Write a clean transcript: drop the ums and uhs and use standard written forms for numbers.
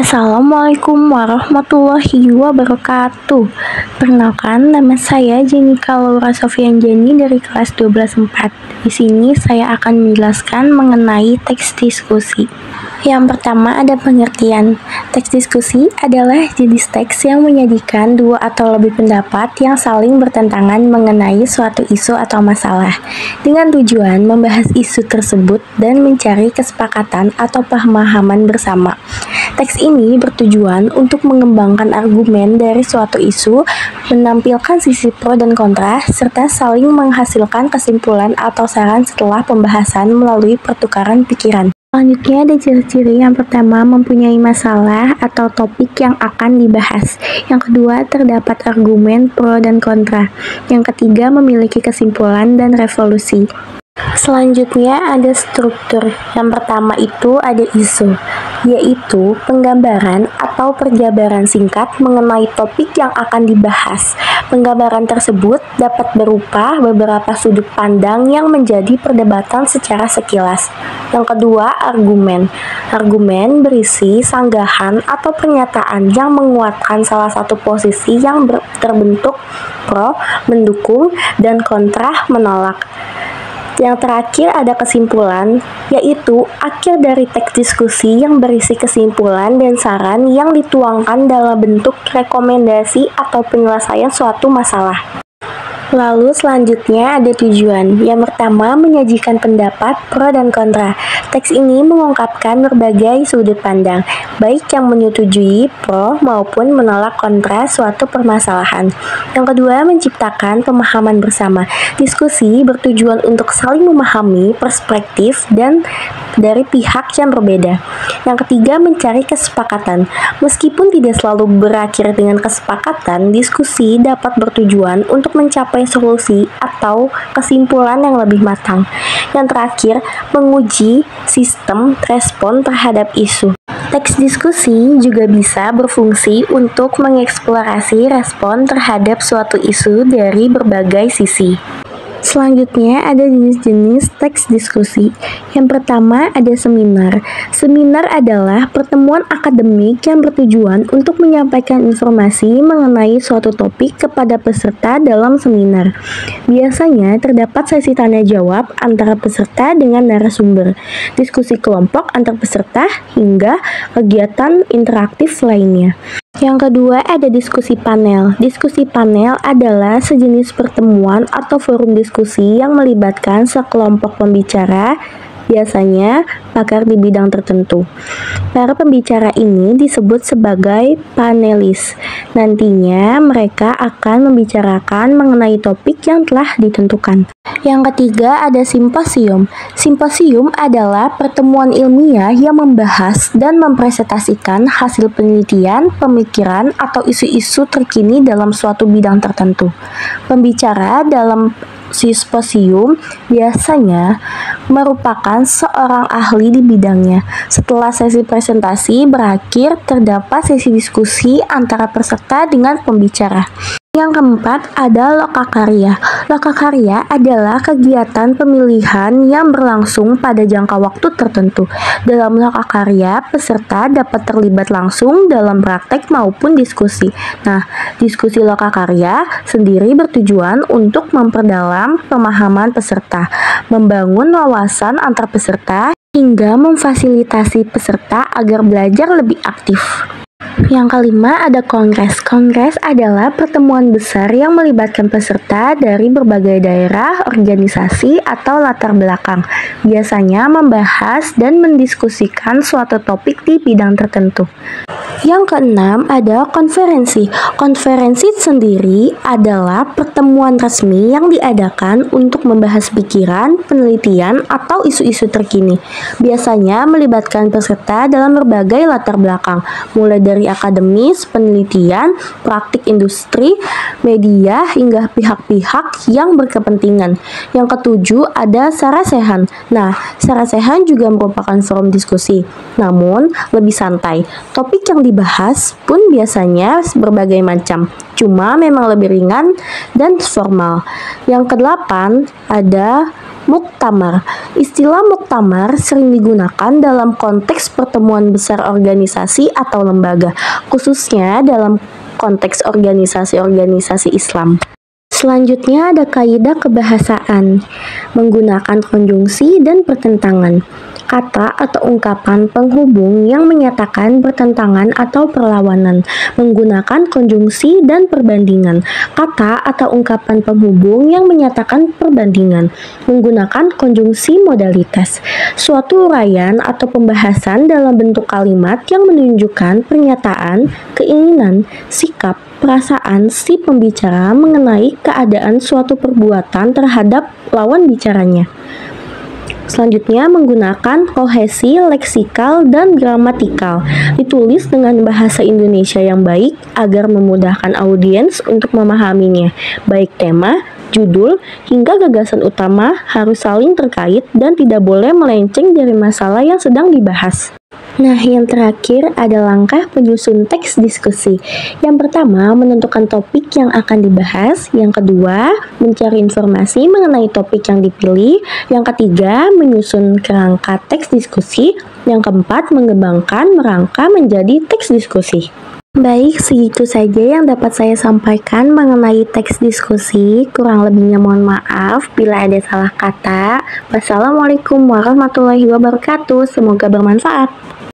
Assalamualaikum warahmatullahi wabarakatuh. Perkenalkan, nama saya Jenika Laura Sofian Jani dari kelas 12/4. Di sini saya akan menjelaskan mengenai teks diskusi. Yang pertama ada pengertian. Teks diskusi adalah jenis teks yang menyajikan dua atau lebih pendapat yang saling bertentangan mengenai suatu isu atau masalah, dengan tujuan membahas isu tersebut dan mencari kesepakatan atau pemahaman bersama. Teks ini bertujuan untuk mengembangkan argumen dari suatu isu, menampilkan sisi pro dan kontra, serta saling menghasilkan kesimpulan atau saran setelah pembahasan melalui pertukaran pikiran. Selanjutnya ada ciri-ciri. Yang pertama, mempunyai masalah atau topik yang akan dibahas. Yang kedua, terdapat argumen pro dan kontra. Yang ketiga, memiliki kesimpulan dan revolusi. Selanjutnya ada struktur. Yang pertama itu ada isu, yaitu penggambaran atau perjabaran singkat mengenai topik yang akan dibahas. Penggambaran tersebut dapat berupa beberapa sudut pandang yang menjadi perdebatan secara sekilas. Yang kedua, argumen. Argumen berisi sanggahan atau pernyataan yang menguatkan salah satu posisi yang terbentuk pro, mendukung, dan kontra, menolak. Yang terakhir ada kesimpulan, yaitu akhir dari teks diskusi yang berisi kesimpulan dan saran yang dituangkan dalam bentuk rekomendasi atau penyelesaian suatu masalah. Lalu selanjutnya ada tujuan. Yang pertama, menyajikan pendapat pro dan kontra. Teks ini mengungkapkan berbagai sudut pandang, baik yang menyetujui pro maupun menolak kontra suatu permasalahan. Yang kedua, menciptakan pemahaman bersama. Diskusi bertujuan untuk saling memahami perspektif dan dari pihak yang berbeda. Yang ketiga, mencari kesepakatan. Meskipun tidak selalu berakhir dengan kesepakatan, diskusi dapat bertujuan untuk mencapai solusi atau kesimpulan yang lebih matang. Yang terakhir, menguji sistem respon terhadap isu. Teks diskusi juga bisa berfungsi untuk mengeksplorasi respon terhadap suatu isu dari berbagai sisi. Selanjutnya ada jenis-jenis teks diskusi. Yang pertama ada seminar. Seminar adalah pertemuan akademik yang bertujuan untuk menyampaikan informasi mengenai suatu topik kepada peserta dalam seminar. Biasanya terdapat sesi tanya jawab antara peserta dengan narasumber, diskusi kelompok antar peserta, hingga kegiatan interaktif lainnya. Yang kedua ada diskusi panel. Diskusi panel adalah sejenis pertemuan atau forum diskusi yang melibatkan sekelompok pembicara, biasanya pakar di bidang tertentu. Para pembicara ini disebut sebagai panelis. Nantinya mereka akan membicarakan mengenai topik yang telah ditentukan. Yang ketiga ada simposium. Simposium adalah pertemuan ilmiah yang membahas dan mempresentasikan hasil penelitian, pemikiran, atau isu-isu terkini dalam suatu bidang tertentu. Pembicara dalam simposium biasanya merupakan seorang ahli di bidangnya. Setelah sesi presentasi berakhir, terdapat sesi diskusi antara peserta dengan pembicara. Yang keempat ada lokakarya. Lokakarya adalah kegiatan pemilihan yang berlangsung pada jangka waktu tertentu. Dalam lokakarya, peserta dapat terlibat langsung dalam praktek maupun diskusi. Nah, diskusi lokakarya sendiri bertujuan untuk memperdalam pemahaman peserta, membangun wawasan antar peserta, hingga memfasilitasi peserta agar belajar lebih aktif. Yang kelima ada kongres. Kongres adalah pertemuan besar yang melibatkan peserta dari berbagai daerah, organisasi, atau latar belakang. Biasanya membahas dan mendiskusikan suatu topik di bidang tertentu. Yang keenam ada konferensi. Konferensi sendiri adalah pertemuan resmi yang diadakan untuk membahas pikiran, penelitian, atau isu-isu terkini. Biasanya melibatkan peserta dalam berbagai latar belakang, mulai dari akademis, penelitian, praktik industri, media, hingga pihak-pihak yang berkepentingan. Yang ketujuh ada sarasehan. Nah, sarasehan juga merupakan forum diskusi, namun lebih santai. Topik yang dibahas pun biasanya berbagai macam, cuma memang lebih ringan dan formal. Yang kedelapan ada Muktamar. Istilah muktamar sering digunakan dalam konteks pertemuan besar organisasi atau lembaga, khususnya dalam konteks organisasi-organisasi Islam. Selanjutnya ada kaidah kebahasaan, menggunakan konjungsi dan pertentangan. Kata atau ungkapan penghubung yang menyatakan pertentangan atau perlawanan, menggunakan konjungsi dan perbandingan. Kata atau ungkapan penghubung yang menyatakan perbandingan, menggunakan konjungsi modalitas. Suatu uraian atau pembahasan dalam bentuk kalimat yang menunjukkan pernyataan, keinginan, sikap, perasaan si pembicara mengenai keadaan suatu perbuatan terhadap lawan bicaranya. Selanjutnya menggunakan kohesi leksikal dan gramatikal, ditulis dengan bahasa Indonesia yang baik agar memudahkan audiens untuk memahaminya. Baik tema, judul, hingga gagasan utama harus saling terkait dan tidak boleh melenceng dari masalah yang sedang dibahas. Nah, yang terakhir ada langkah penyusun teks diskusi. Yang pertama, menentukan topik yang akan dibahas. Yang kedua, mencari informasi mengenai topik yang dipilih. Yang ketiga, menyusun kerangka teks diskusi. Yang keempat, mengembangkan merangka menjadi teks diskusi. Baik, segitu saja yang dapat saya sampaikan mengenai teks diskusi. Kurang lebihnya mohon maaf bila ada salah kata. Wassalamualaikum warahmatullahi wabarakatuh. Semoga bermanfaat.